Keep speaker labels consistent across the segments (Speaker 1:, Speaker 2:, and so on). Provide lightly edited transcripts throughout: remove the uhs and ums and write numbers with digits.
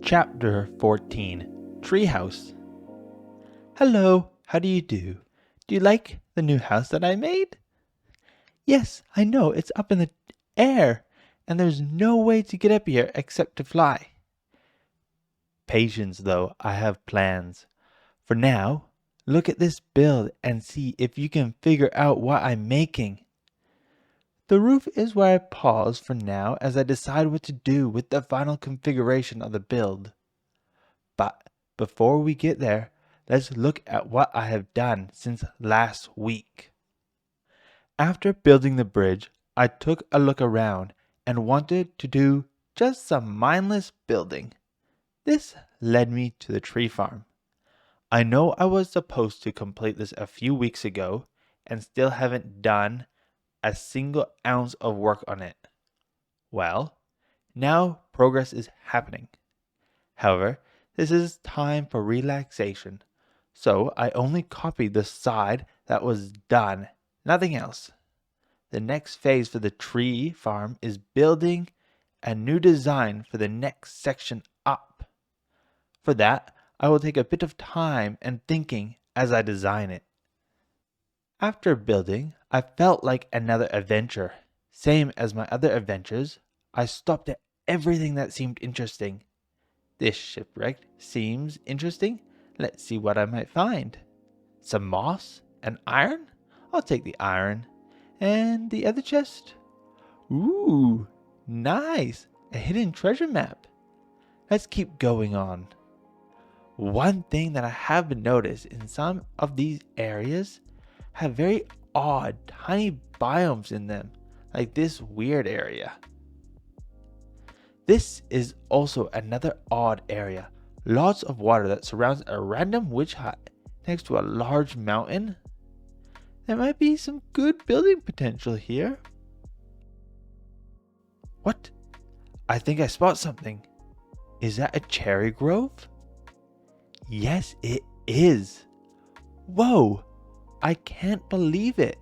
Speaker 1: Chapter 14 Treehouse. Hello, how do you do? Do you like the new house that I made? Yes, I know, it's up in the air, and there's no way to get up here except to fly. Patience, though, I have plans. For now, look at this build and see if you can figure out what I'm making. The roof is where I pause for now as I decide what to do with the final configuration of the build. But before we get there, let's look at what I have done since last week. After building the bridge, I took a look around and wanted to do just some mindless building. This led me to the tree farm. I know I was supposed to complete this a few weeks ago and still haven't done a single ounce of work on it. Well, now progress is happening. However, this is time for relaxation, so I only copied the side that was done, nothing else. The next phase for the tree farm is building a new design for the next section up. For that, I will take a bit of time and thinking as I design it. After building, I felt like another adventure. Same as my other adventures, I stopped at everything that seemed interesting. This shipwreck seems interesting. Let's see what I might find. Some moss and iron? I'll take the iron. And the other chest? Ooh, nice. A hidden treasure map. Let's keep going on. One thing that I have noticed in some of these areas have very odd tiny biomes in them, like this weird area. This is also another odd area. Lots of water that surrounds a random witch hut next to a large mountain. There might be some good building potential here. What? I think I spot something. Is that a cherry grove? Yes, it is. Whoa! I can't believe it.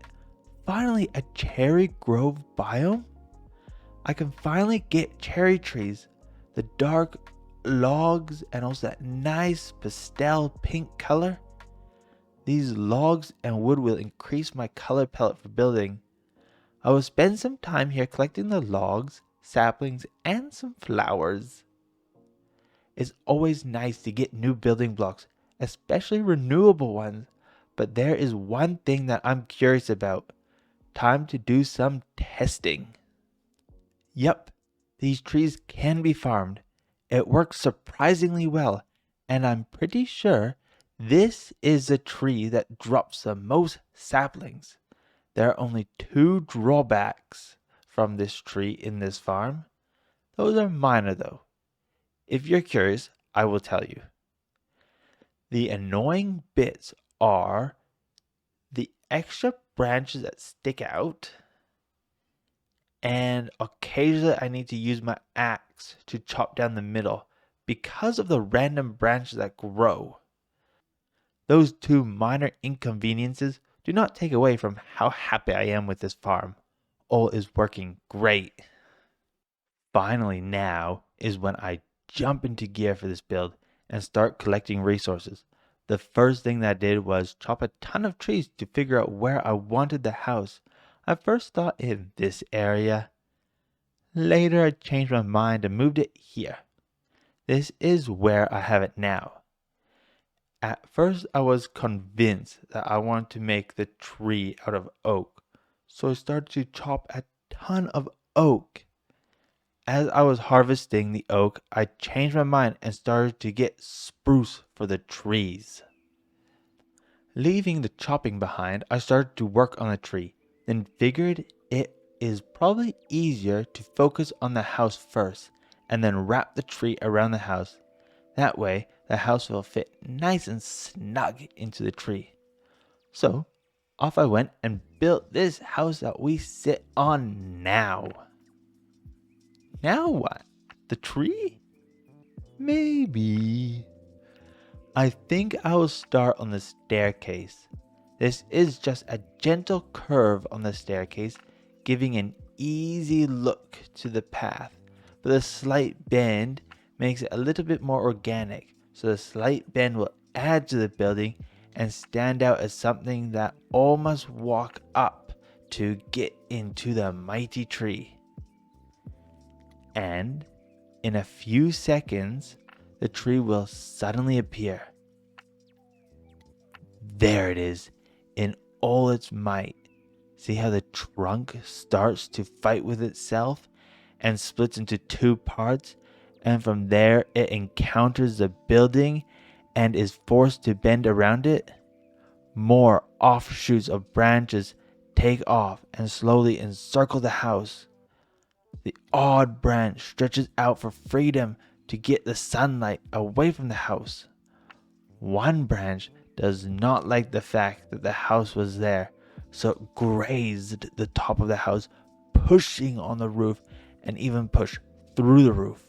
Speaker 1: Finally a cherry grove biome? I can finally get cherry trees, the dark logs, and also that nice pastel pink color. These logs and wood will increase my color palette for building. I will spend some time here collecting the logs, saplings, and some flowers. It's always nice to get new building blocks, especially renewable ones, but there is one thing that I'm curious about. Time to do some testing. Yup, these trees can be farmed. It works surprisingly well, and I'm pretty sure this is the tree that drops the most saplings. There are only 2 drawbacks from this tree in this farm. Those are minor though. If you're curious, I will tell you. The annoying bits are the extra branches that stick out, and occasionally I need to use my axe to chop down the middle because of the random branches that grow. Those 2 minor inconveniences do not take away from how happy I am with this farm. All is working great. Finally, now is when I jump into gear for this build and start collecting resources. The first thing that I did was chop a ton of trees to figure out where I wanted the house. I first thought in this area. Later I changed my mind and moved it here. This is where I have it now. At first I was convinced that I wanted to make the tree out of oak, so I started to chop a ton of oak. As I was harvesting the oak, I changed my mind and started to get spruce for the trees. Leaving the chopping behind, I started to work on the tree, then figured it is probably easier to focus on the house first and then wrap the tree around the house. That way, the house will fit nice and snug into the tree. So, off I went and built this house that we sit on now. Now what? The tree? Maybe. I think I will start on the staircase. This is just a gentle curve on the staircase, giving an easy look to the path, but a slight bend makes it a little bit more organic, so the slight bend will add to the building and stand out as something that all must walk up to get into the mighty tree. And in a few seconds, the tree will suddenly appear. There it is, in all its might. See how the trunk starts to fight with itself and splits into two parts, and from there it encounters the building and is forced to bend around it? More offshoots of branches take off and slowly encircle the house. The odd branch stretches out for freedom to get the sunlight away from the house. One branch does not like the fact that the house was there, so it grazed the top of the house, pushing on the roof and even pushed through the roof.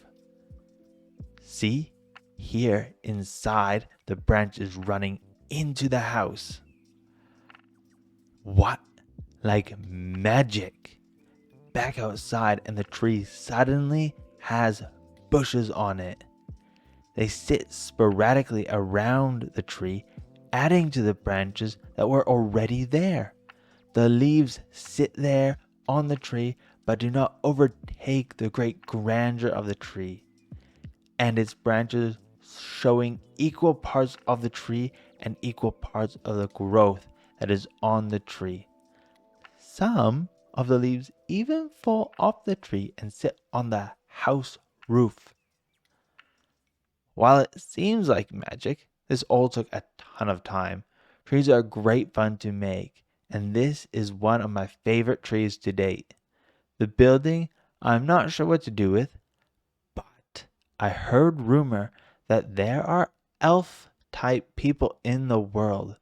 Speaker 1: See, here inside, the branch is running into the house. What? Like magic. Back outside, and the tree suddenly has bushes on it. They sit sporadically around the tree, adding to the branches that were already there. The leaves sit there on the tree, but do not overtake the great grandeur of the tree, and its branches showing equal parts of the tree and equal parts of the growth that is on the tree. Some of the leaves even fall off the tree and sit on the house roof. While it seems like magic, this all took a ton of time. Trees are great fun to make, and this is one of my favorite trees to date. The building, I'm not sure what to do with, but I heard rumor that there are elf-type people in the world.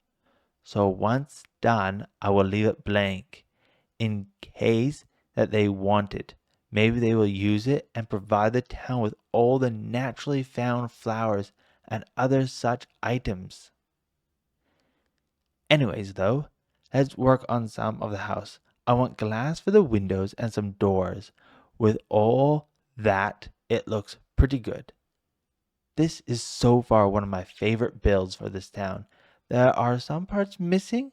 Speaker 1: So once done, I will leave it blank, in case that they want it. Maybe they will use it and provide the town with all the naturally found flowers and other such items. Anyways though, let's work on some of the house. I want glass for the windows and some doors. With all that, it looks pretty good. This is so far one of my favorite builds for this town. There are some parts missing,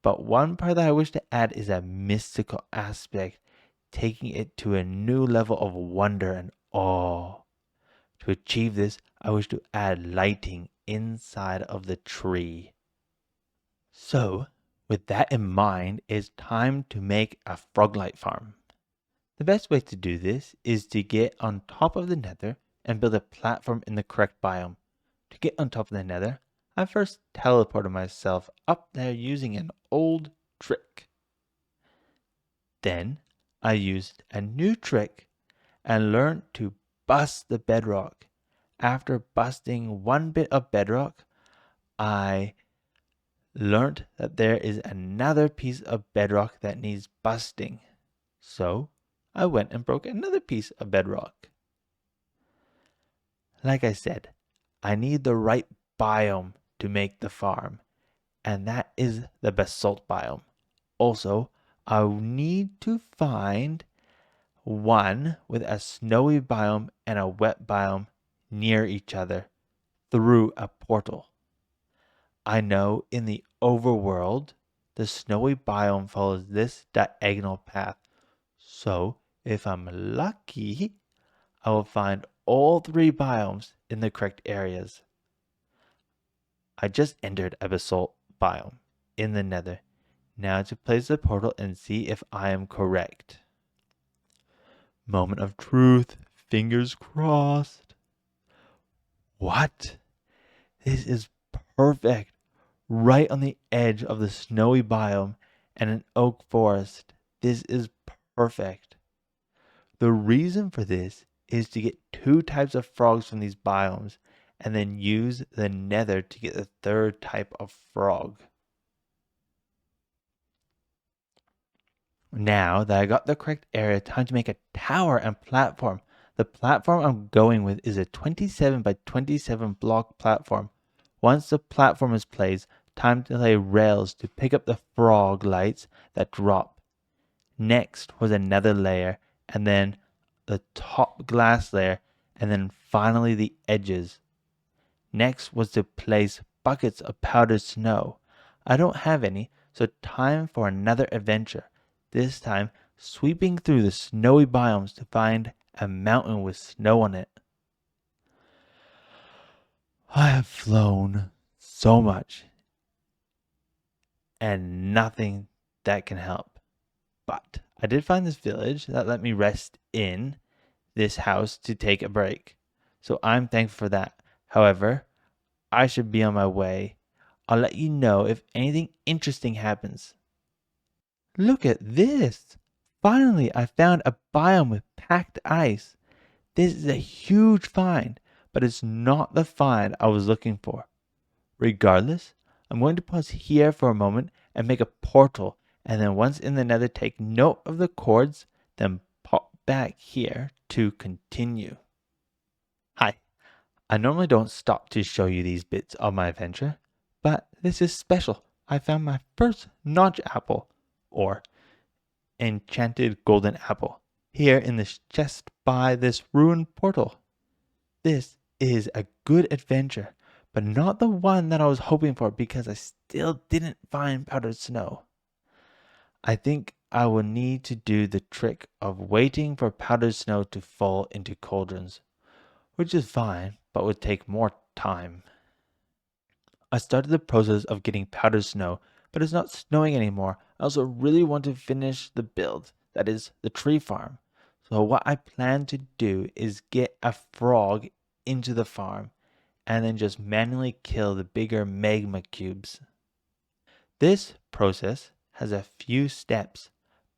Speaker 1: but one part that I wish to add is a mystical aspect, taking it to a new level of wonder and awe. To achieve this, I wish to add lighting inside of the tree. So, with that in mind, it's time to make a Froglight Farm. The best way to do this is to get on top of the nether and build a platform in the correct biome. To get on top of the nether, I first teleported myself up there using an old trick. Then I used a new trick and learned to bust the bedrock. After busting one bit of bedrock, I learned that there is another piece of bedrock that needs busting. So I went and broke another piece of bedrock. Like I said, I need the right biome to make the farm, and that is the basalt biome. Also, I need to find one with a snowy biome and a wet biome near each other through a portal. I know in the overworld, the snowy biome follows this diagonal path. So if I'm lucky, I will find all three biomes in the correct areas. I just entered a basalt biome in the nether. Now to place the portal and see if I am correct. Moment of truth, fingers crossed. What? This is perfect. Right on the edge of the snowy biome and an oak forest. This is perfect. The reason for this is to get two types of frogs from these biomes and then use the nether to get the third type of frog. Now that I got the correct area, time to make a tower and platform. The platform I'm going with is a 27 by 27 block platform. Once the platform is placed, time to lay rails to pick up the Froglights that drop. Next was another layer, and then the top glass layer, and then finally the edges. Next was to place buckets of powdered snow. I don't have any, so time for another adventure, this time sweeping through the snowy biomes to find a mountain with snow on it. I have flown so much and nothing that can help. But I did find this village that let me rest in this house to take a break. So I'm thankful for that. However, I should be on my way. I'll let you know if anything interesting happens. Look at this! Finally, I found a biome with packed ice. This is a huge find, but it's not the find I was looking for. Regardless, I'm going to pause here for a moment and make a portal, and then once in the nether take note of the coords, then pop back here to continue. Hi, I normally don't stop to show you these bits of my adventure, but this is special. I found my first notch apple, or enchanted golden apple, here in this chest by this ruined portal. This is a good adventure, but not the one that I was hoping for because I still didn't find powdered snow. I think I will need to do the trick of waiting for powdered snow to fall into cauldrons, which is fine, but would take more time. I started the process of getting powdered snow, but it's not snowing anymore. I also really want to finish the build, that is, the tree farm. So what I plan to do is get a frog into the farm and then just manually kill the bigger magma cubes. This process has a few steps,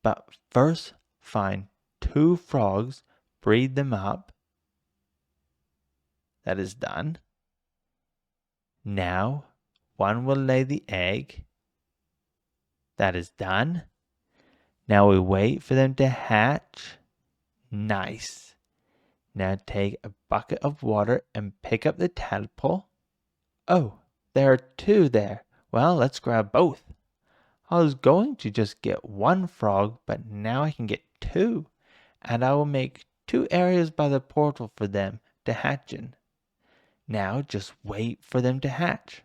Speaker 1: but first find 2 frogs, breed them up. That is done. Now, one will lay the egg. That is done. Now we wait for them to hatch. Nice. Now take a bucket of water and pick up the tadpole. Oh, there are 2 there. Well, let's grab both. I was going to just get 1 frog, but now I can get 2. And I will make 2 areas by the portal for them to hatch in. Now just wait for them to hatch.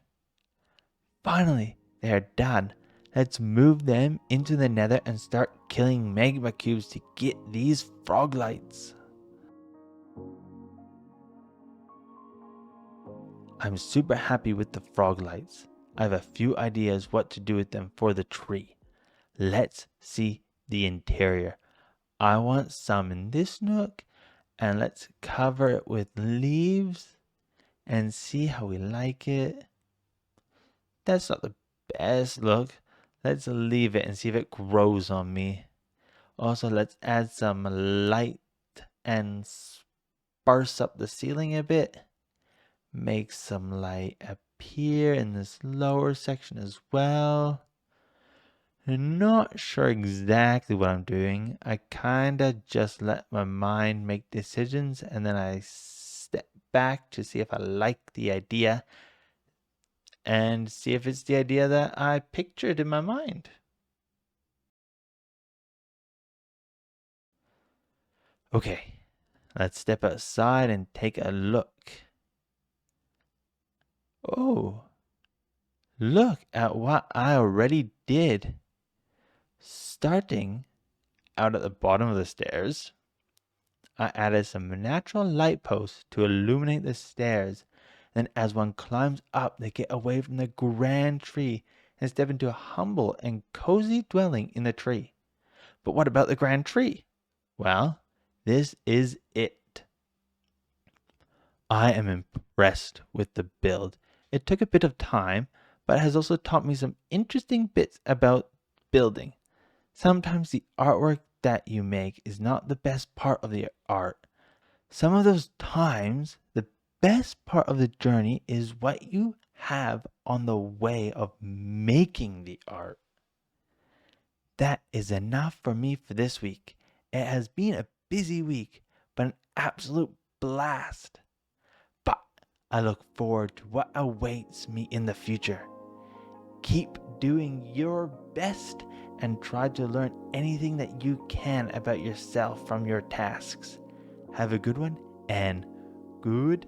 Speaker 1: Finally, they are done. Let's move them into the nether and start killing magma cubes to get these froglights. I'm super happy with the froglights. I have a few ideas what to do with them for the tree. Let's see the interior. I want some in this nook, and let's cover it with leaves and see how we like it. That's not the best look. Let's leave it and see if it grows on me. Also, let's add some light and sparse up the ceiling a bit. Make some light appear in this lower section as well. I'm not sure exactly what I'm doing. I kinda just let my mind make decisions and then I step back to see if I like the idea and see if it's the idea that I pictured in my mind. Okay, let's step outside and take a look. Oh, look at what I already did. Starting out at the bottom of the stairs, I added some natural light posts to illuminate the stairs. Then as one climbs up, they get away from the grand tree and step into a humble and cozy dwelling in the tree. But what about the grand tree? Well, this is it. I am impressed with the build. It took a bit of time, but it has also taught me some interesting bits about building. Sometimes the artwork that you make is not the best part of the art. Some of those times, the best part of the journey is what you have on the way of making the art. That is enough for me for this week. It has been a busy week, but an absolute blast. But I look forward to what awaits me in the future. Keep doing your best and try to learn anything that you can about yourself from your tasks. Have a good one and Goodbye.